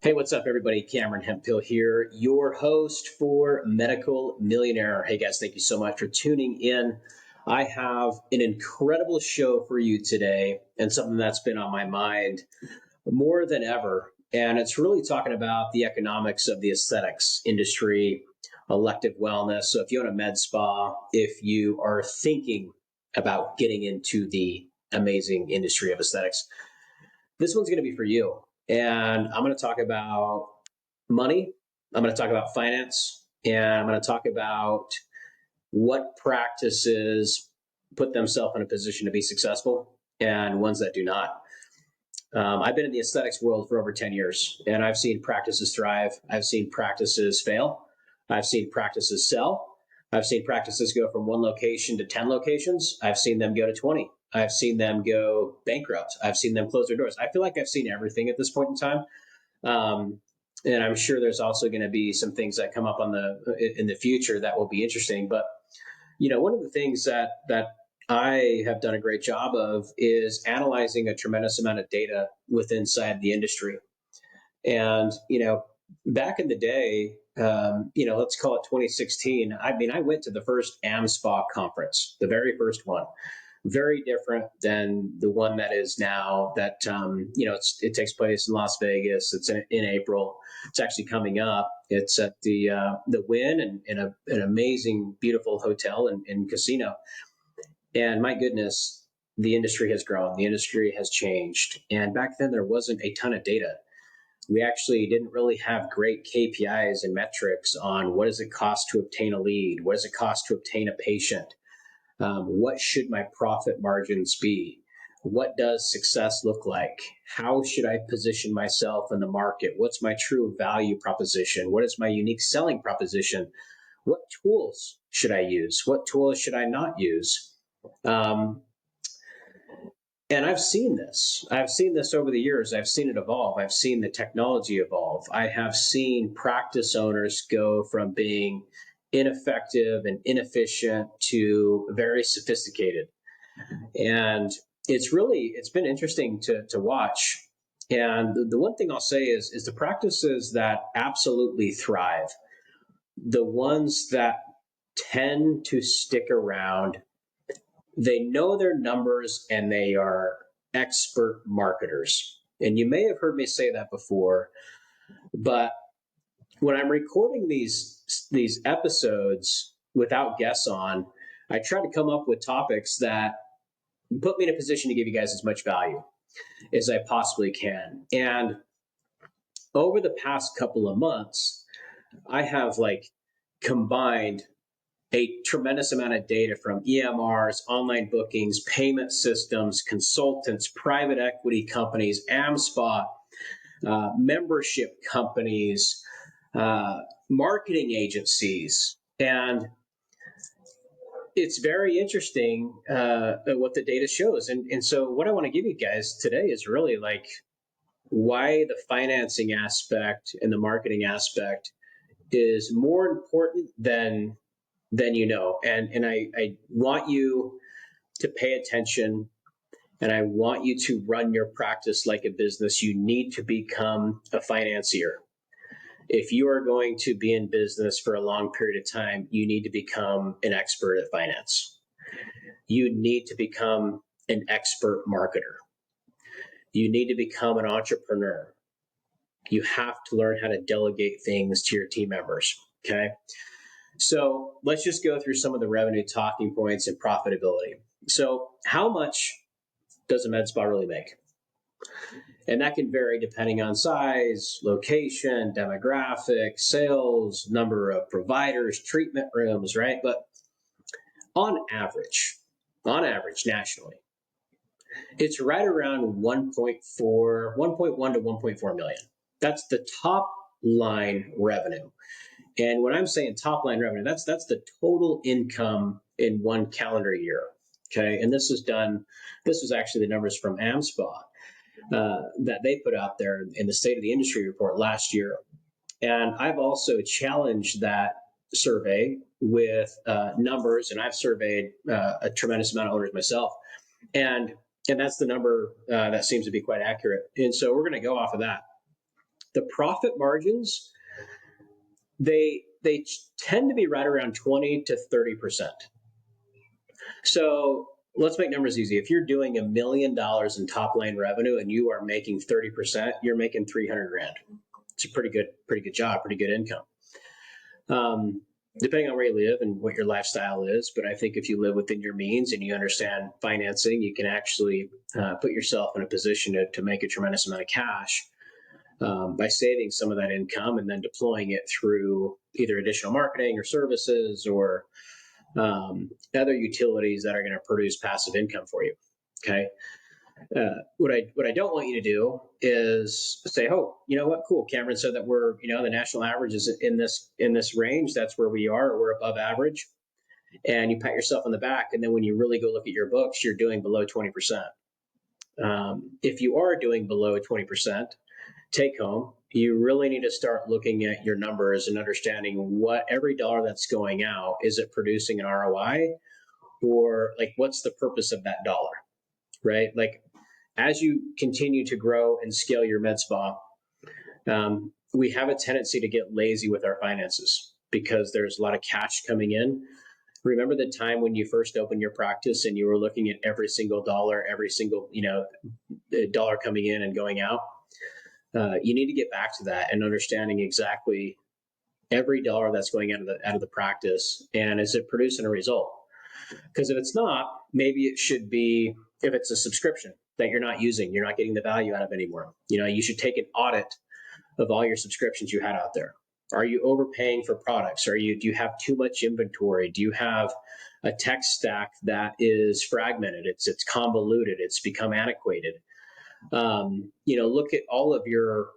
Hey, what's up, everybody? Cameron Hemphill here, your host for Medical Millionaire. Hey, guys, thank you so much for tuning in. I have an incredible show for you today and something that's been on my mind more than ever. And it's really talking about the economics of the aesthetics industry, elective wellness. So if you own a med spa, if you are thinking about getting into the amazing industry of aesthetics, this one's going to be for you. And I'm going to talk about money. I'm going to talk about finance. And I'm going to talk about what practices put themselves in a position to be successful and ones that do not. I've been in the aesthetics world for over 10 years, and I've seen practices thrive. I've seen practices fail. I've seen practices sell. I've seen practices go from one location to 10 locations. I've seen them go to 20. I've seen them go bankrupt. I've seen them close their doors. I feel like I've seen everything at this point in time. And I'm sure there's also going to be some things that come up in the future that will be interesting. But, one of the things that I have done a great job of is analyzing a tremendous amount of data within inside the industry. And, back in the day, let's call it 2016. I went to the first MSPA conference, the very first one. Very different than the one that is now. That it takes place in Las Vegas. It's in April. It's actually coming up. It's at the Wynn and in an amazing, beautiful hotel and casino. And my goodness, the industry has grown. The industry has changed. And back then, there wasn't a ton of data. We actually didn't really have great KPIs and metrics on what does it cost to obtain a lead? What does it cost to obtain a patient? What should my profit margins be? What does success look like? How should I position myself in the market? What's my true value proposition? What is my unique selling proposition? What tools should I use? What tools should I not use? And I've seen this. I've seen this over the years. I've seen it evolve. I've seen the technology evolve. I have seen practice owners go from being ineffective and inefficient to very sophisticated. And it's been interesting to watch. And the one thing I'll say is the practices that absolutely thrive, the ones that tend to stick around, they know their numbers and they are expert marketers. And you may have heard me say that before, but when I'm recording these episodes without guests on, I try to come up with topics that put me in a position to give you guys as much value as I possibly can. And over the past couple of months, I have combined a tremendous amount of data from EMRs, online bookings, payment systems, consultants, private equity companies, MSPA, membership companies, marketing agencies. And it's very interesting what the data shows. And so what I want to give you guys today is really why the financing aspect and the marketing aspect is more important than you know. And I want you to pay attention, and I want you to run your practice like a business. You need to become a financier. If you are going to be in business for a long period of time, you need to become an expert at finance. You need to become an expert marketer. You need to become an entrepreneur. You have to learn how to delegate things to your team members, okay? So let's just go through some of the revenue talking points and profitability. So how much does a med spa really make? And that can vary depending on size, location, demographic, sales, number of providers, treatment rooms, right? But on average, nationally, it's right around 1.1 to 1.4 million. That's the top line revenue. And when I'm saying top line revenue, that's the total income in one calendar year. Okay. And this was actually the numbers from AmSpa that they put out there in the State of the Industry report last year. And I've also challenged that survey with numbers, and I've surveyed a tremendous amount of owners myself. And that's the number that seems to be quite accurate. And so we're going to go off of that. the profit margins, they tend to be right around 20 to 30%. So let's make numbers easy. If you're doing $1 million in top line revenue and you are making 30%, you're making 300 grand. It's a pretty good job, pretty good income. Depending on where you live and what your lifestyle is. But I think if you live within your means and you understand financing, you can actually put yourself in a position to make a tremendous amount of cash by saving some of that income and then deploying it through either additional marketing or services or other utilities that are going to produce passive income for you. Okay. What I don't want you to do is say, oh, you know what, cool. Cameron said that we're, the national average is in this range. That's where we are. We're above average, and you pat yourself on the back. And then when you really go look at your books, you're doing below 20%. If you are doing below 20% take home, you really need to start looking at your numbers and understanding what every dollar that's going out, is it producing an ROI, or like what's the purpose of that dollar, right? Like, as you continue to grow and scale your med spa, we have a tendency to get lazy with our finances because there's a lot of cash coming in. Remember the time when you first opened your practice and you were looking at every single dollar, every single dollar coming in and going out? You need to get back to that and understanding exactly every dollar that's going out of the practice, and is it producing a result? Because if it's not, maybe it should be, if it's a subscription that you're not using, you're not getting the value out of anymore. You should take an audit of all your subscriptions you had out there. Are you overpaying for products? Do you have too much inventory? Do you have a tech stack that is fragmented? It's convoluted. It's become antiquated. Look at all of your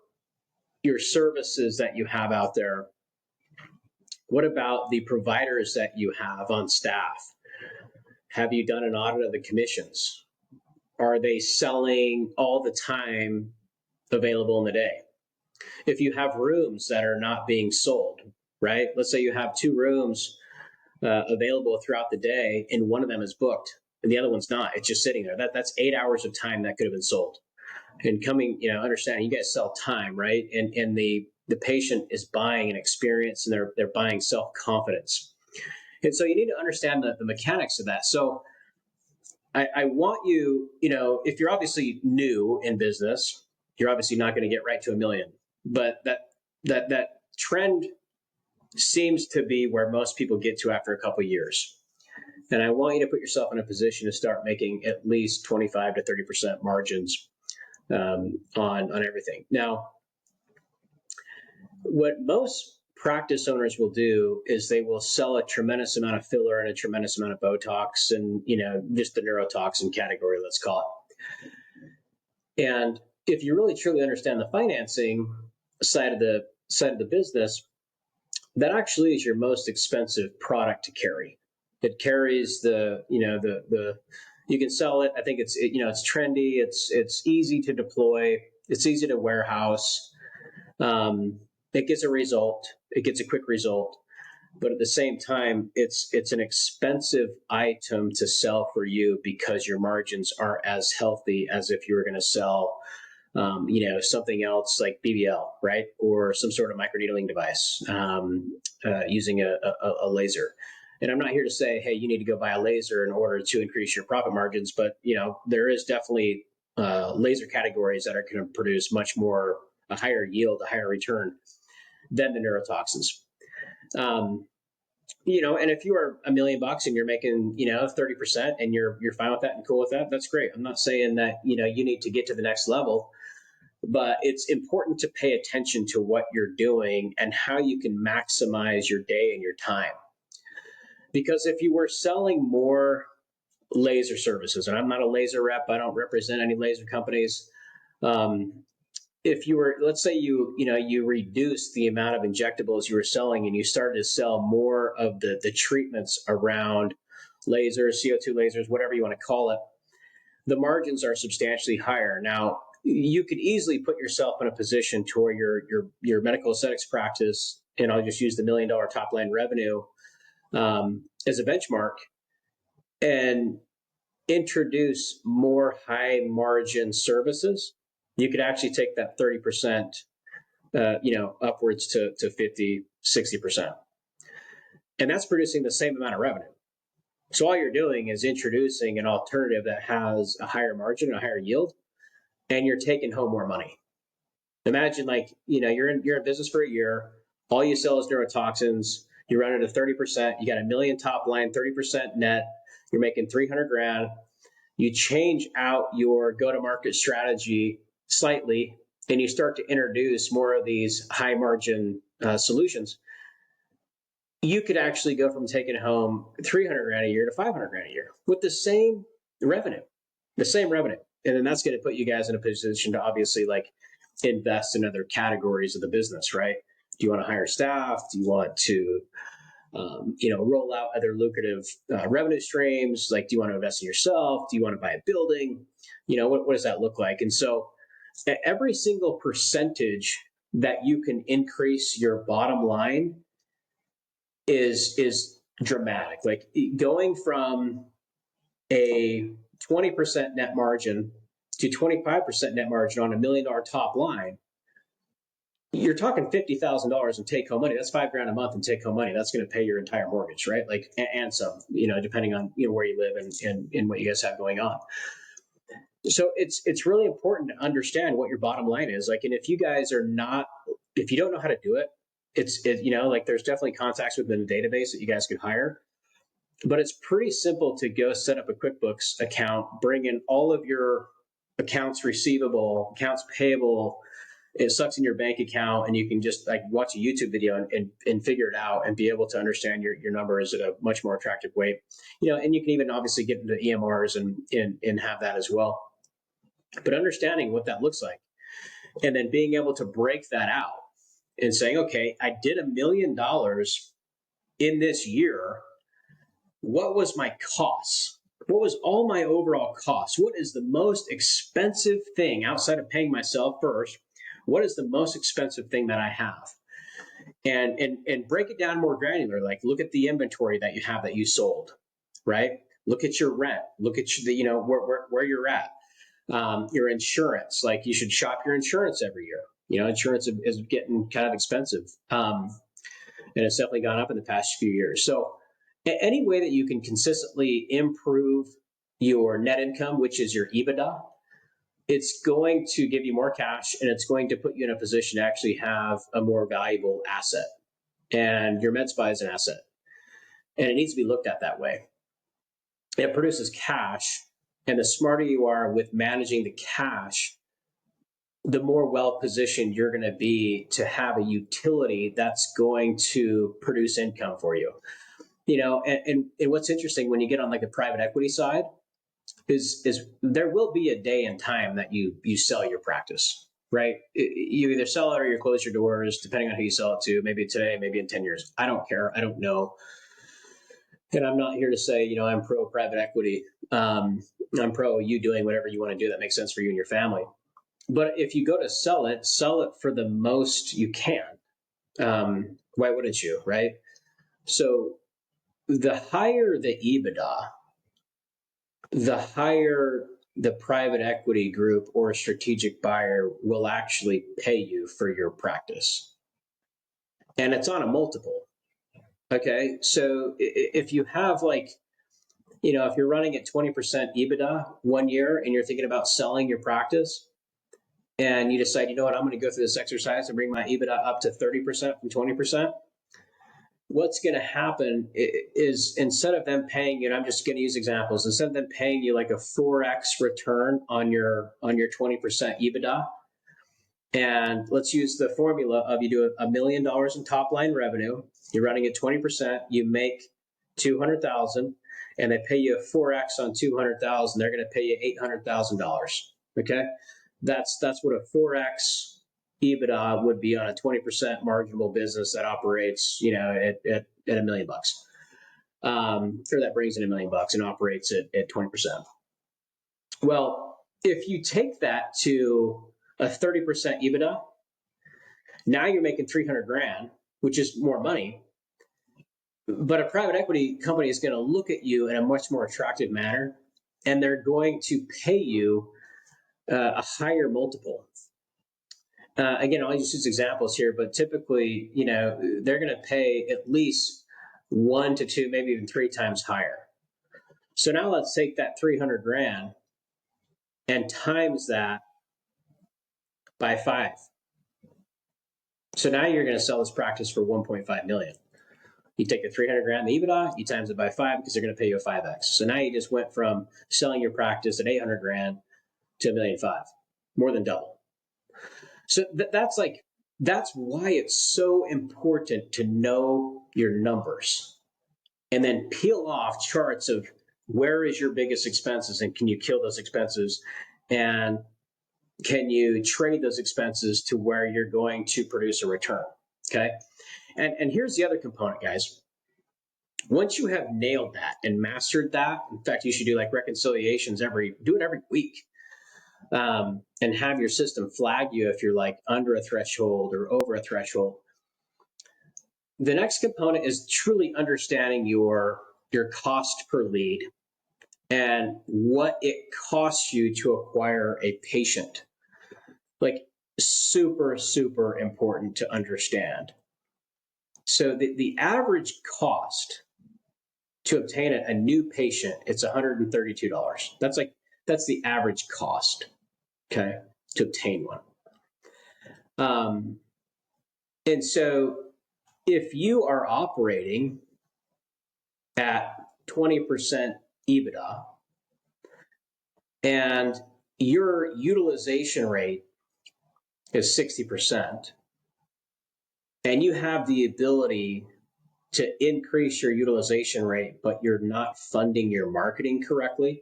services that you have out there. What about the providers that you have on staff? Have you done an audit of the commissions? Are they selling all the time available in the day? If you have rooms that are not being sold, right? Let's say you have 2 rooms available throughout the day and one of them is booked and the other one's not. It's just sitting there. That's 8 hours of time that could have been sold. And understanding you guys sell time, right? And the patient is buying an experience and they're buying self-confidence. And so you need to understand the mechanics of that. So I want you, if you're obviously new in business, you're obviously not going to get right to $1 million. But that trend seems to be where most people get to after a couple of years. And I want you to put yourself in a position to start making at least 25 to 30% margins on everything. Now, what most practice owners will do is they will sell a tremendous amount of filler and a tremendous amount of Botox and, just the neurotoxin category, let's call it. And if you really truly understand the financing side of the business, that actually is your most expensive product to carry. It carries you can sell it. I think it's trendy. It's easy to deploy. It's easy to warehouse. It gets a result. It gets a quick result. But at the same time, it's an expensive item to sell for you because your margins aren't as healthy as if you were going to sell something else like BBL, right? Or some sort of microneedling device using a laser. And I'm not here to say, hey, you need to go buy a laser in order to increase your profit margins, but there is definitely laser categories that are going to produce much more, a higher yield, a higher return than the neurotoxins. And if you are $1 million and you're making 30% and you're fine with that and cool with that, that's great. I'm not saying that you need to get to the next level, but it's important to pay attention to what you're doing and how you can maximize your day and your time. Because if you were selling more laser services, and I'm not a laser rep, I don't represent any laser companies. If you were, let's say you reduced the amount of injectables you were selling and you started to sell more of the treatments around lasers, CO2 lasers, whatever you want to call it, the margins are substantially higher. Now, you could easily put yourself in a position to where your medical aesthetics practice, and I'll just use the $1 million top line revenue as a benchmark, and introduce more high margin services. You could actually take that 30% upwards to 50, 60%. And that's producing the same amount of revenue. So all you're doing is introducing an alternative that has a higher margin, a higher yield, and you're taking home more money. Imagine you're in business for a year, all you sell is neurotoxins, you run it at 30%, you got $1 million top line, 30% net, you're making 300 grand. You change out your go-to-market strategy slightly, and you start to introduce more of these high margin solutions. You could actually go from taking home 300 grand a year to 500 grand a year with the same revenue. And then that's going to put you guys in a position to obviously invest in other categories of the business, right? Do you want to hire staff? Do you want to roll out other lucrative revenue streams? Do you want to invest in yourself? Do you want to buy a building? What does that look like? And so every single percentage that you can increase your bottom line is dramatic. Going from a 20% net margin to 25% net margin on $1 million top line, you're talking $50,000 in take home money. That's $5,000 a month in take home money. That's going to pay your entire mortgage, right? And some, depending on where you live and what you guys have going on. So it's really important to understand what your bottom line is. And if you guys if you don't know how to do it, there's definitely contacts within the database that you guys could hire. But it's pretty simple to go set up a QuickBooks account, bring in all of your accounts receivable, accounts payable. It sucks in your bank account, and you can just watch a YouTube video and figure it out and be able to understand your numbers at a much more attractive way. And you can even obviously get into EMRs and have that as well. But understanding what that looks like, and then being able to break that out and saying, okay, I did $1 million in this year. What was my costs? What was all my overall costs? What is the most expensive thing outside of paying myself first? What is the most expensive thing that I have? And break it down more granular. Look at the inventory that you have that you sold, right? Look at your rent. Look at where you're at. Your insurance. You should shop your insurance every year. Insurance is getting kind of expensive, and it's definitely gone up in the past few years. So any way that you can consistently improve your net income, which is your EBITDA, it's going to give you more cash, and it's going to put you in a position to actually have a more valuable asset. And your MedSpa is an asset, and it needs to be looked at that way. It produces cash, and the smarter you are with managing the cash, the more well-positioned you're going to be to have a utility that's going to produce income for you. And what's interesting when you get on the private equity side is there will be a day and time that you sell your practice, right? You either sell it or you close your doors, depending on who you sell it to, maybe today, maybe in 10 years. I don't care. I don't know. And I'm not here to say, I'm pro private equity. I'm pro you doing whatever you want to do that makes sense for you and your family. But if you go to sell it for the most you can. Why wouldn't you, right? So the higher the EBITDA, the higher the private equity group or strategic buyer will actually pay you for your practice. And it's on a multiple. Okay. So if you have if you're running at 20% EBITDA 1 year and you're thinking about selling your practice, and you decide, I'm going to go through this exercise and bring my EBITDA up to 30% from 20%, what's going to happen is instead of them paying you, and I'm just going to use examples, instead of them paying you a 4x return on your 20% EBITDA, and let's use the formula of you do $1 million in top line revenue, you're running at 20%, you make 200,000, and they pay you 4x on 200,000, they're going to pay you $800,000. Okay, that's what a 4x EBITDA would be on a 20% marginable business that operates, at $1 million, or that brings in $1 million and operates at 20%. Well, if you take that to a 30% EBITDA, now you're making 300 grand, which is more money. But a private equity company is going to look at you in a much more attractive manner, and they're going to pay you a higher multiple. again, I'll use examples here, but typically, they're going to pay at least 1 to 2, maybe even 3 times higher. So now let's take that 300 grand and times that by 5. So now you're going to sell this practice for 1.5 million. You take the 300 grand, the EBITDA, you times it by 5 because they're going to pay you a 5x. So now you just went from selling your practice at 800 grand to $1.5 million, more than double. So that's why it's so important to know your numbers and then peel off charts of where is your biggest expenses and can you kill those expenses, and can you trade those expenses to where you're going to produce a return. Okay. And here's the other component, guys. Once you have nailed that and mastered that, in fact, you should do like reconciliations every week, and have your system flag you if you're like under a threshold or over a threshold. The next component is truly understanding your cost per lead and what it costs you to acquire a patient. Like, super, super important to understand. So the average cost to obtain a new patient, it's $132. That's the average cost, okay, to obtain one. And so if you are operating at 20% EBITDA and your utilization rate is 60%, and you have the ability to increase your utilization rate, but you're not funding your marketing correctly,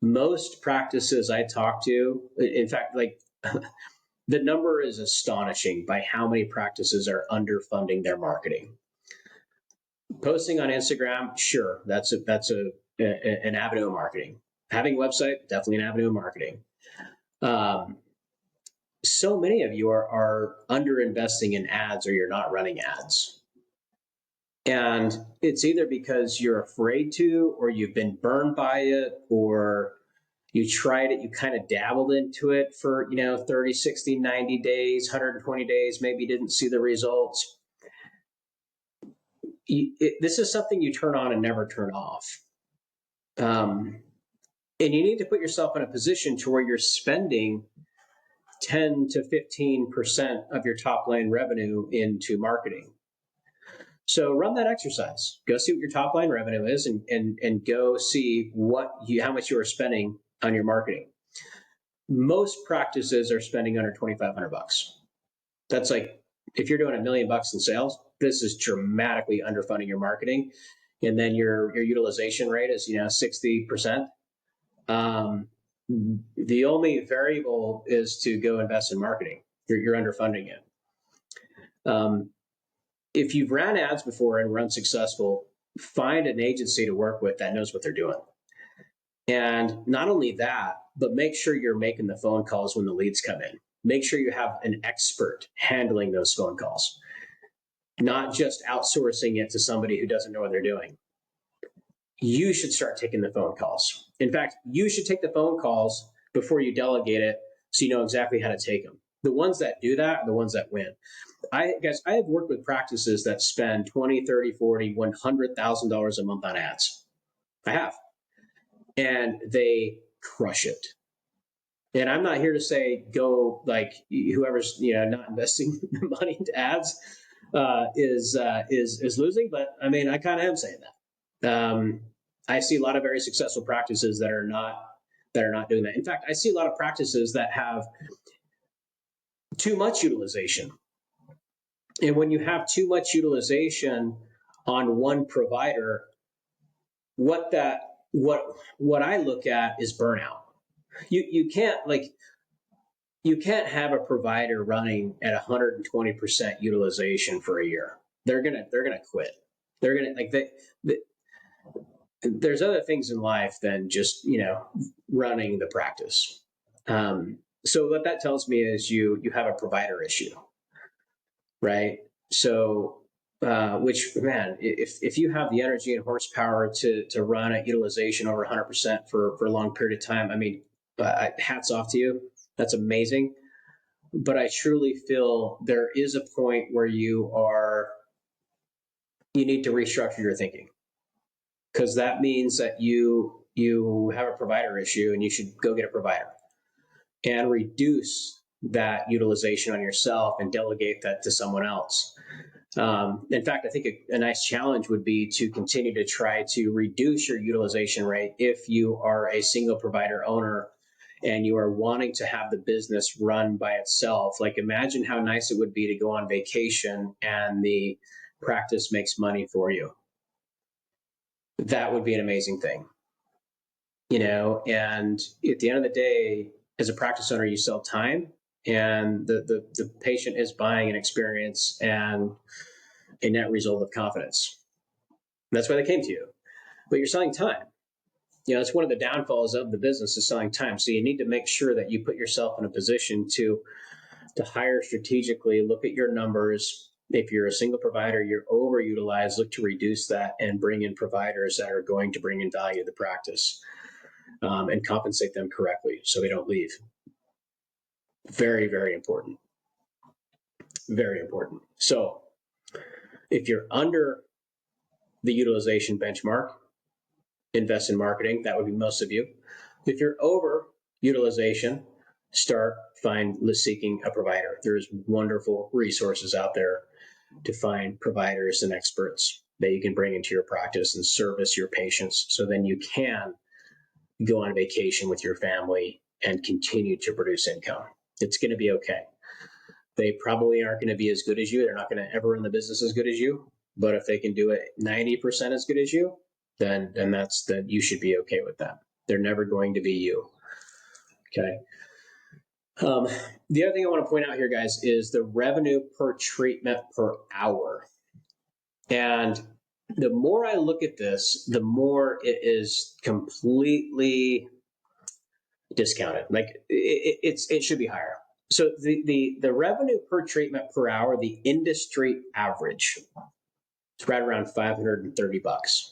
most practices I talk to, in fact, like the number is astonishing by how many practices are underfunding their marketing. Posting on Instagram, sure, that's an avenue of marketing. Having a website, definitely an avenue of marketing. So many of you are underinvesting in ads, or you're not running ads. And it's either because you're afraid to, or you've been burned by it, or you tried it, you kind of dabbled into it for 30, 60, 90 days, 120 days, maybe didn't see the results. This is something you turn on and never turn off. And you need to put yourself in a position to where you're spending 10 to 15% of your top line revenue into marketing. So run that exercise. Go see what your top line revenue is, and go see how much you are spending on your marketing. Most practices are spending under $2,500. That's like, if you're doing $1 million in sales, this is dramatically underfunding your marketing. And then your utilization rate is 60%. The only variable is to go invest in marketing. You're underfunding it. If you've ran ads before and run successful, find an agency to work with that knows what they're doing. And not only that, but make sure you're making the phone calls when the leads come in. Make sure you have an expert handling those phone calls, not just outsourcing it to somebody who doesn't know what they're doing. You should start taking the phone calls. In fact, you should take the phone calls before you delegate it, so you know exactly how to take them. The ones that do that are the ones that win. I have worked with practices that spend $20, $30, $40, $100,000 a month on ads. I have. And they crush it. And I'm not here to say go, like, whoever's not investing money into ads is losing, but I mean, I kind of am saying that. I see a lot of very successful practices that are not doing that. In fact, I see a lot of practices that have too much utilization. And when you have too much utilization on one provider, what I look at is burnout. You can't have a provider running at 120% utilization for a year. They're gonna quit. They're gonna there's other things in life than just running the practice. So what that tells me is you have a provider issue, right? So which, man, if you have the energy and horsepower to run at utilization over 100% for a long period of time, I mean, hats off to you. That's amazing. But I truly feel there is a point where you need to restructure your thinking, because that means that you have a provider issue and you should go get a provider and reduce that utilization on yourself and delegate that to someone else. In fact, I think a nice challenge would be to continue to try to reduce your utilization rate if you are a single provider owner and you are wanting to have the business run by itself. Like, imagine how nice it would be to go on vacation and the practice makes money for you. That would be an amazing thing, and at the end of the day, as a practice owner, you sell time, and the patient is buying an experience and a net result of confidence. That's why they came to you. But you're selling time. It's one of the downfalls of the business is selling time. So you need to make sure that you put yourself in a position to hire strategically, look at your numbers. If you're a single provider, you're overutilized, look to reduce that and bring in providers that are going to bring in value to the practice, and compensate them correctly so they don't leave. Very, very important. Very important. So if you're under the utilization benchmark, invest in marketing. That would be most of you. If you're over utilization, start seeking a provider. There's wonderful resources out there to find providers and experts that you can bring into your practice and service your patients, so then you can go on vacation with your family and continue to produce income. It's going to be okay. They probably aren't going to be as good as you. They're not going to ever run the business as good as you. But if they can do it 90% as good as you, then you should be okay with that. They're never going to be you. Okay. The other thing I want to point out here, guys, is the revenue per treatment per hour. And the more I look at this, the more it is completely discounted. Like, it should be higher. So the revenue per treatment per hour, the industry average, it's right around $530.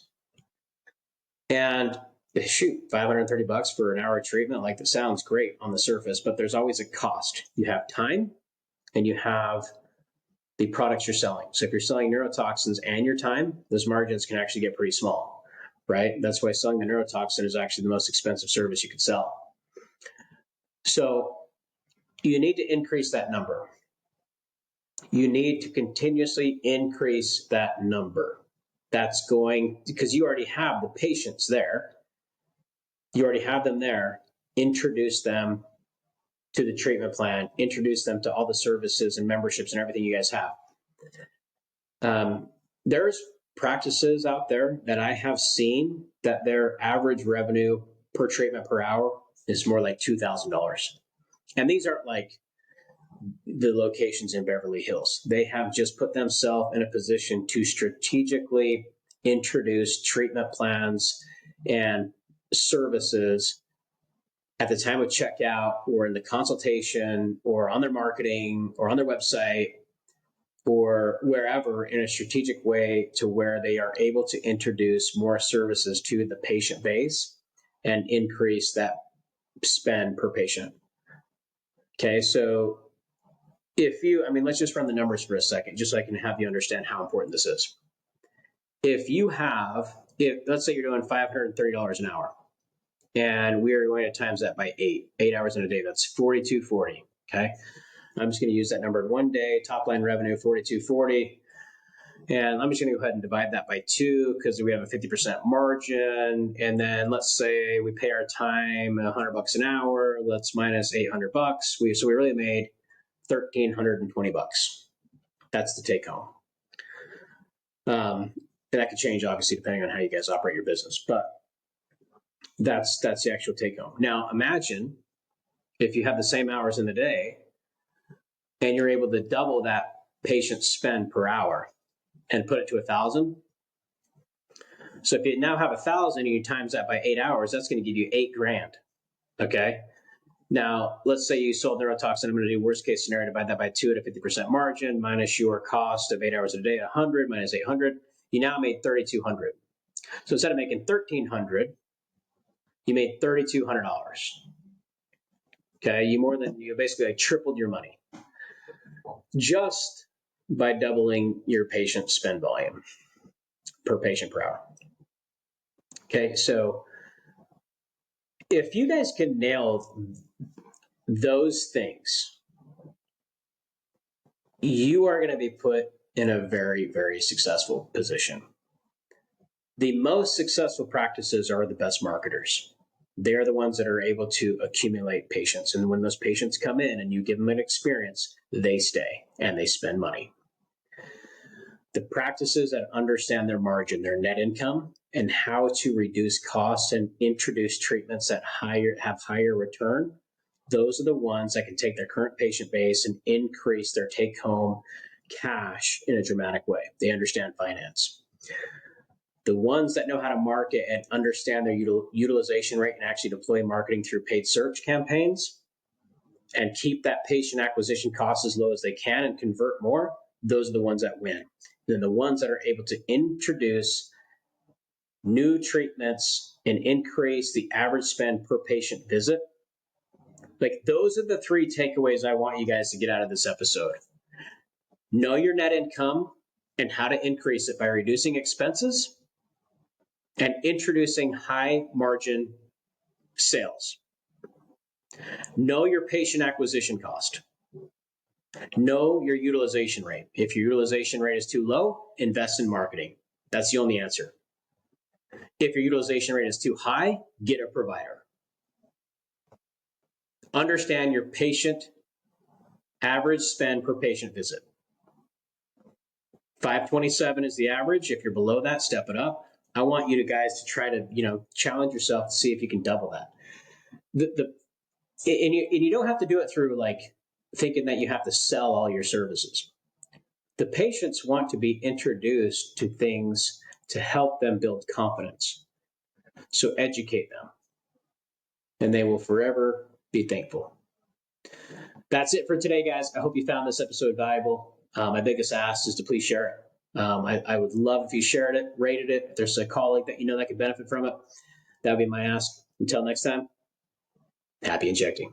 And shoot, $530 for an hour of treatment, like, that sounds great on the surface, but there's always a cost. You have time and you have the products you're selling. So if you're selling neurotoxins and your time, those margins can actually get pretty small, right? That's why selling the neurotoxin is actually the most expensive service you could sell. So you need to increase that number. You need to continuously increase that number. That's because you already have the patients there. You already have them there. Introduce them to the treatment plan. Introduce them to all the services and memberships and everything you guys have. There's practices out there that I have seen that their average revenue per treatment per hour is more like $2,000. And these aren't like the locations in Beverly Hills. They have just put themselves in a position to strategically introduce treatment plans and services at the time of checkout, or in the consultation, or on their marketing, or on their website, or wherever, in a strategic way to where they are able to introduce more services to the patient base and increase that spend per patient. Okay, so let's just run the numbers for a second, just so I can have you understand how important this is. Let's say you're doing $530 an hour, and we are going to times that by 8 hours in a day, that's $4,240. Okay. I'm just going to use that number in one day. Top line revenue, $4,240. And I'm just going to go ahead and divide that by 2, because we have a 50% margin. And then let's say we pay our time $100 an hour. Let's minus $800. So we really made $1,320. That's the take home. And that could change, obviously, depending on how you guys operate your business. But that's the actual take home. Now, imagine if you have the same hours in the day and you're able to double that patient spend per hour and put it to 1,000. So if you now have 1,000 and you times that by 8 hours, that's going to give you $8,000. Okay. Now, let's say you sold neurotoxin. I'm going to do worst case scenario, divide that by 2 at a 50% margin, minus your cost of 8 hours a day, 100 minus 800. You now made $3,200. So instead of making $1,300, you made $3,200. Okay, you basically tripled your money. just by doubling your patient spend volume per patient per hour. Okay, so if you guys can nail those things, you are going to be put in a very, very successful position. The most successful practices are the best marketers. They're the ones that are able to accumulate patients. And when those patients come in and you give them an experience, they stay and they spend money. The practices that understand their margin, their net income, and how to reduce costs and introduce treatments that have higher return, those are the ones that can take their current patient base and increase their take-home cash in a dramatic way. They understand finance. The ones that know how to market and understand their utilization rate and actually deploy marketing through paid search campaigns and keep that patient acquisition cost as low as they can and convert more, those are the ones that win. Then the ones that are able to introduce new treatments and increase the average spend per patient visit, like those are the three takeaways I want you guys to get out of this episode. Know your net income and how to increase it by reducing expenses and introducing high margin sales. Know your patient acquisition cost. Know your utilization rate. If your utilization rate is too low, invest in marketing. That's the only answer. If your utilization rate is too high, get a provider. Understand your patient average spend per patient visit. $527 is the average. If you're below that, step it up. I want you guys to try to, challenge yourself to see if you can double that. And you don't have to do it through like thinking that you have to sell all your services. The patients want to be introduced to things to help them build confidence. So educate them, and they will forever be thankful. That's it for today, guys. I hope you found this episode valuable. My biggest ask is to please share it. I would love if you shared it, rated it. If there's a colleague that you know that could benefit from it, that would be my ask. Until next time, happy injecting.